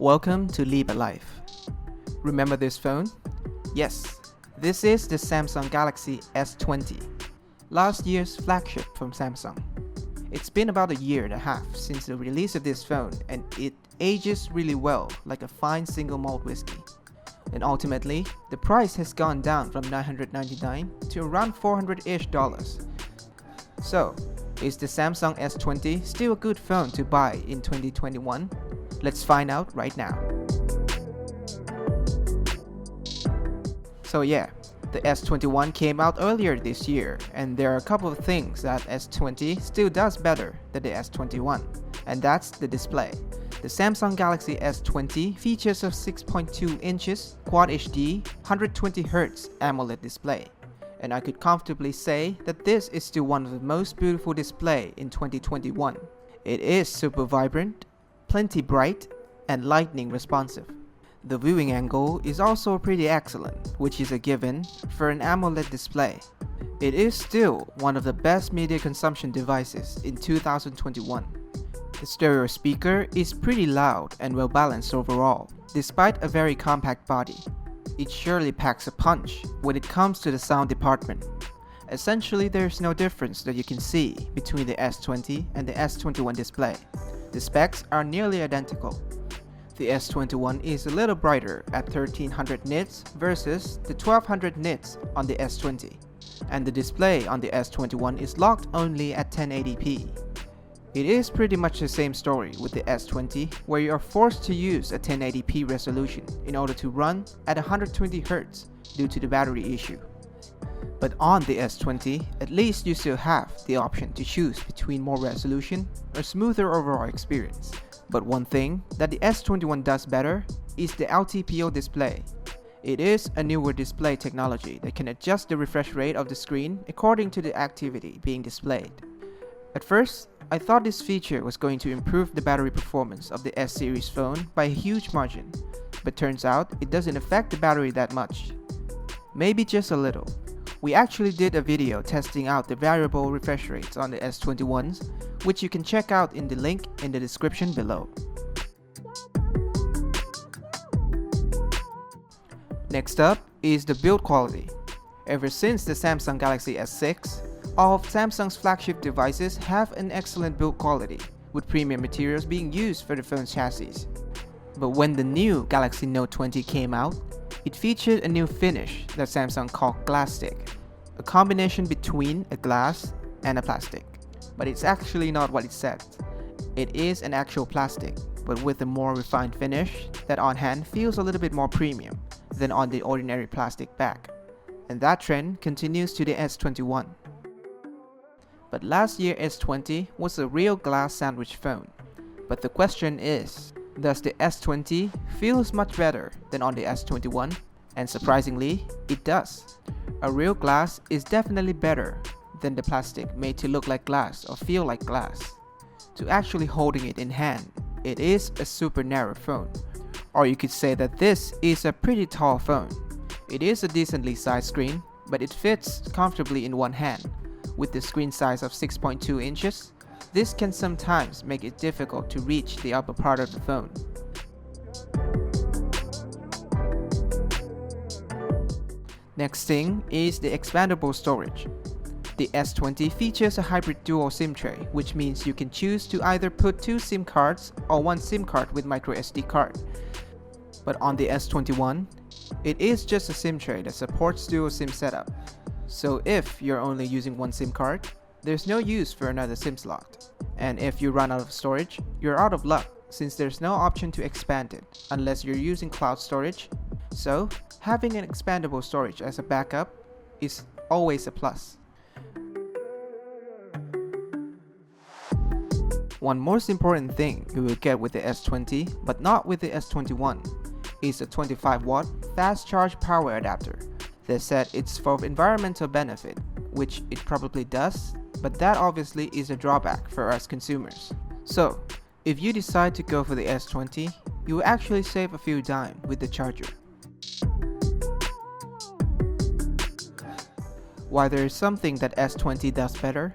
Welcome to Live a Life. Remember this phone? Yes, this is the Samsung Galaxy S20, last year's flagship from Samsung. It's been about a year and a half since the release of this phone, and it ages really well like a fine single malt whiskey. And ultimately, the price has gone down from $999 to around $400-ish. So, is the Samsung S20 still a good phone to buy in 2021? Let's find out right now. So yeah, the S21 came out earlier this year, and there are a couple of things that S20 still does better than the S21, and that's the display. The Samsung Galaxy S20 features a 6.2 inches Quad HD 120Hz AMOLED display, and I could comfortably say that this is still one of the most beautiful displays in 2021. It is super vibrant, plenty bright, and lightning responsive. The viewing angle is also pretty excellent, which is a given for an AMOLED display. It is still one of the best media consumption devices in 2021. The stereo speaker is pretty loud and well balanced overall, despite a very compact body. It surely packs a punch when it comes to the sound department. Essentially, there's no difference that you can see between the S20 and the S21 display. The specs are nearly identical. The S21 is a little brighter at 1300 nits versus the 1200 nits on the S20, and the display on the S21 is locked only at 1080p. It is pretty much the same story with the S20, where you are forced to use a 1080p resolution in order to run at 120Hz due to the battery issue. But on the S20, at least you still have the option to choose between more resolution or smoother overall experience. But one thing that the S21 does better is the LTPO display. It is a newer display technology that can adjust the refresh rate of the screen according to the activity being displayed. At first, I thought this feature was going to improve the battery performance of the S-series phone by a huge margin, but turns out it doesn't affect the battery that much. Maybe just a little. We actually did a video testing out the variable refresh rates on the S21s, which you can check out in the link in the description below. Next up is the build quality. Ever since the Samsung Galaxy S6, all of Samsung's flagship devices have an excellent build quality, with premium materials being used for the phone's chassis. But when the new Galaxy Note 20 came out, it featured a new finish that Samsung called Glastic, a combination between a glass and a plastic. But it's actually not what it said. It is an actual plastic, but with a more refined finish that on hand feels a little bit more premium than on the ordinary plastic back. And that trend continues to the S21. But last year S20 was a real glass sandwich phone. But the question is, does the S20 feels much better than on the S21? And surprisingly, it does. A real glass is definitely better than the plastic made to look like glass or feel like glass. To actually holding it in hand, it is a super narrow phone. Or you could say that this is a pretty tall phone. It is a decently sized screen, but it fits comfortably in one hand. With the screen size of 6.2 inches, this can sometimes make it difficult to reach the upper part of the phone. Next thing is the expandable storage. The S20 features a hybrid dual SIM tray, which means you can choose to either put 2 SIM cards or 1 SIM card with microSD card. But on the S21, it is just a SIM tray that supports dual SIM setup. So if you're only using 1 SIM card, there's no use for another SIM slot. And if you run out of storage, you're out of luck since there's no option to expand it unless you're using cloud storage. So having an expandable storage as a backup is always a plus. One most important thing you will get with the S20, but not with the S21, is a 25-watt fast charge power adapter. They said it's for environmental benefit, which it probably does, but that obviously is a drawback for us consumers. So, if you decide to go for the S20, you will actually save a few dimes with the charger. While there is something that S20 does better,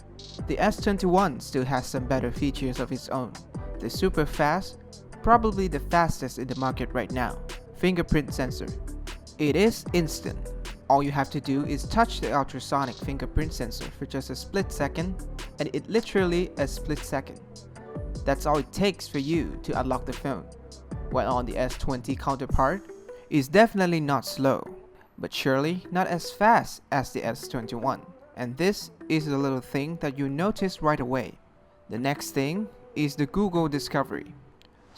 the S21 still has some better features of its own. The super fast, probably the fastest in the market right now, fingerprint sensor. It is instant. All you have to do is touch the ultrasonic fingerprint sensor for just a split second, and it literally a split second. That's all it takes for you to unlock the phone. While on the S20 counterpart, it's definitely not slow, but surely not as fast as the S21. And this is the little thing that you notice right away. The next thing is the Google discovery.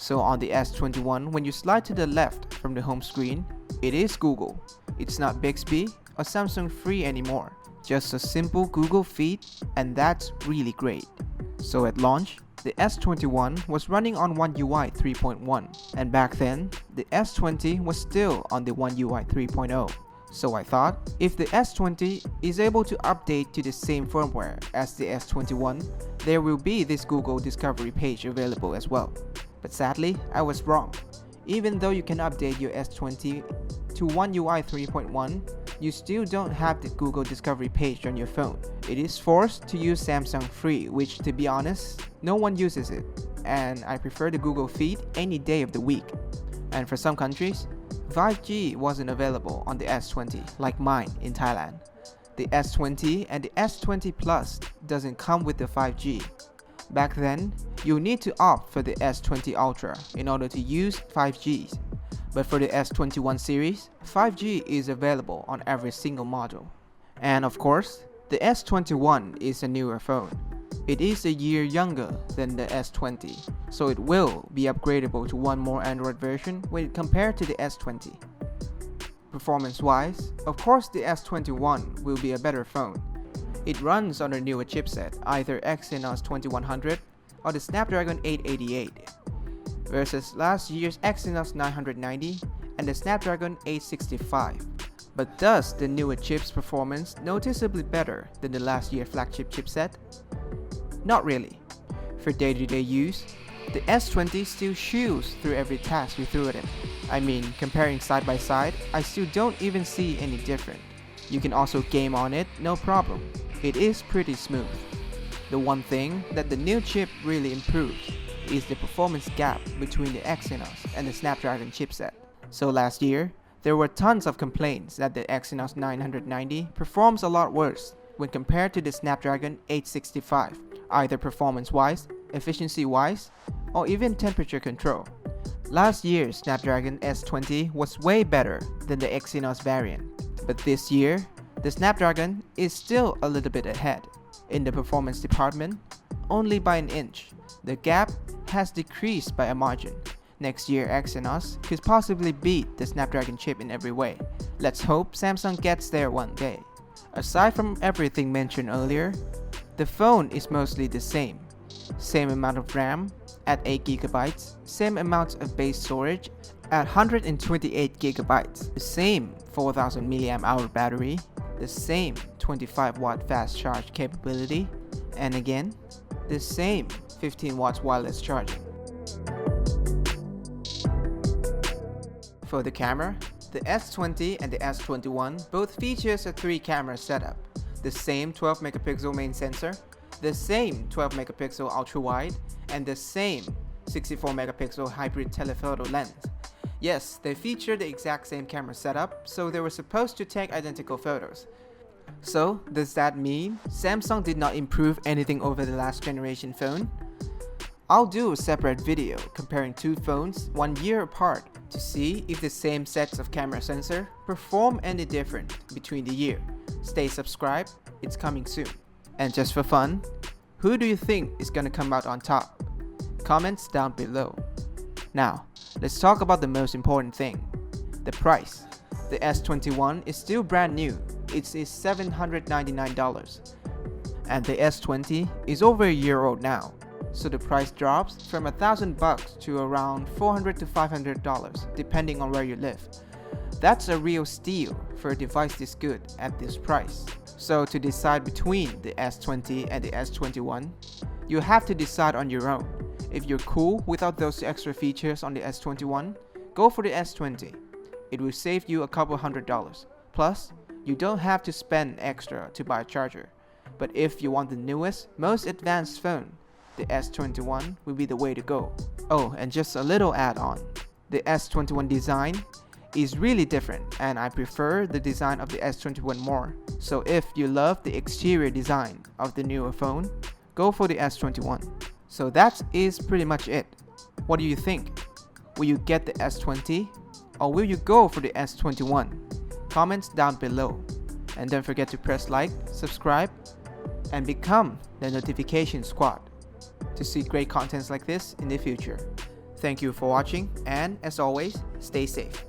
So on the S21, when you slide to the left from the home screen, it is Google. It's not Bixby or Samsung Free anymore. Just a simple Google feed, and that's really great. So at launch, the S21 was running on One UI 3.1, and back then, the S20 was still on the One UI 3.0. So I thought, if the S20 is able to update to the same firmware as the S21, there will be this Google discovery page available as well. But sadly, I was wrong. Even though you can update your S20 to One UI 3.1, you still don't have the Google discovery page on your phone. It is forced to use Samsung Free, which to be honest, no one uses it, and I prefer the Google feed any day of the week. And for some countries, 5G wasn't available on the S20, like mine in Thailand. The S20 and the S20 Plus doesn't come with the 5G. Back then, you need to opt for the S20 Ultra in order to use 5Gs. But for the S21 series, 5G is available on every single model. And of course, the S21 is a newer phone. It is a year younger than the S20, so it will be upgradable to one more Android version when compared to the S20. Performance-wise, of course the S21 will be a better phone. It runs on a newer chipset, either Exynos 2100 or the Snapdragon 888, versus last year's Exynos 990 and the Snapdragon 865. But does the newer chip's performance noticeably better than the last year's flagship chipset? Not really. For day-to-day use, the S20 still chews through every task you threw at it. I mean, comparing side by side, I still don't even see any different. You can also game on it, no problem. It is pretty smooth. The one thing that the new chip really improves is the performance gap between the Exynos and the Snapdragon chipset. So last year, there were tons of complaints that the Exynos 990 performs a lot worse when compared to the Snapdragon 865, either performance-wise, efficiency-wise, or even temperature control. Last year's Snapdragon S20 was way better than the Exynos variant, but this year, the Snapdragon is still a little bit ahead. In the performance department, only by an inch. The gap has decreased by a margin. Next year, Exynos could possibly beat the Snapdragon chip in every way. Let's hope Samsung gets there one day. Aside from everything mentioned earlier, the phone is mostly the same. Same amount of RAM at 8GB, same amount of base storage at 128GB, the same 4000 mAh battery, the same 25W fast charge capability, and again, the same 15W wireless charging. For the camera, the S20 and the S21 both features a 3-camera setup, the same 12MP main sensor, the same 12MP ultra-wide, and the same 64MP hybrid telephoto lens. Yes, they feature the exact same camera setup, so they were supposed to take identical photos. So, does that mean Samsung did not improve anything over the last generation phone? I'll do a separate video comparing two phones 1 year apart to see if the same sets of camera sensor perform any different between the year. Stay subscribed, it's coming soon. And just for fun, who do you think is gonna come out on top? Comments down below. Now, let's talk about the most important thing, the price. The S21 is still brand new, it is $799. And the S20 is over a year old now, so the price drops from $1,000 to around $400 to $500 depending on where you live. That's a real steal for a device this good at this price. So to decide between the S20 and the S21, you have to decide on your own. If you're cool without those extra features on the S21, go for the S20. It will save you a couple $100. Plus, you don't have to spend extra to buy a charger. But if you want the newest, most advanced phone, the S21 will be the way to go. Oh, and just a little add-on. The S21 design is really different, and I prefer the design of the S21 more. So if you love the exterior design of the newer phone, go for the S21. So that is pretty much it. What do you think? Will you get the S20 or will you go for the S21? Comments down below. And don't forget to press like, subscribe, and become the notification squad to see great contents like this in the future. Thank you for watching, and as always, stay safe.